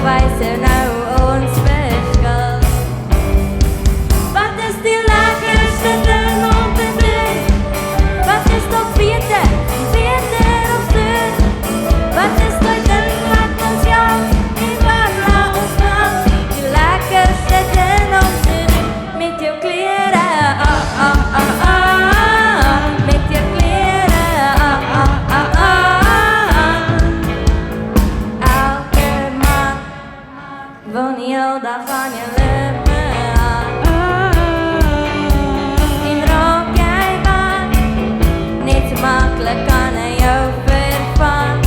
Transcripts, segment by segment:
weiß er nou ons verskil. Wat is die lekkerste ding om te doen? Wat is nog beter om te doen? Wat is die ding wat ons jou nie waarna ons maak? Die lekkerste ding om te doen met jou klere, met jou klere, elke maand wil nie heel dag aan jou lippe aan. En raak jy aan, net so maklik kan hy jou vervang.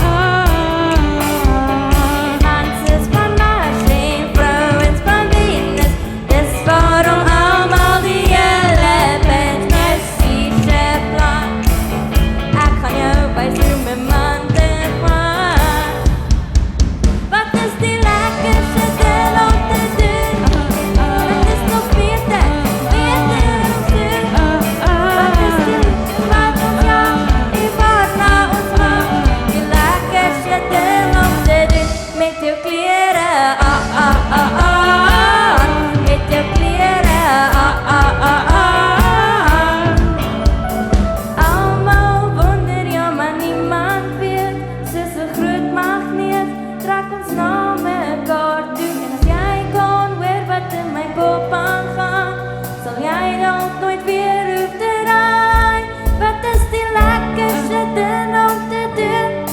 Mans is van Mars en vrouwens van Venus, dis waarom almal die hele band presiese plan. Ek gaan jou wys hoe my man te gaan. Wat is die lekkerste ding om te doen? Wat is nog beter om te doen? Wat is die wat ons jou nie waarna ons maak? Die lekkerste ding om te doen met jou klere, met jou klere, almal wonder, ja maar niemand weet, soos 'n groot magneet trek ons na mekaar toe. En as jy kon hoor wat in my kop aangaan, sal jy dalk nooit weer hoef te raai. Wat is die lekkerste ding om te doen?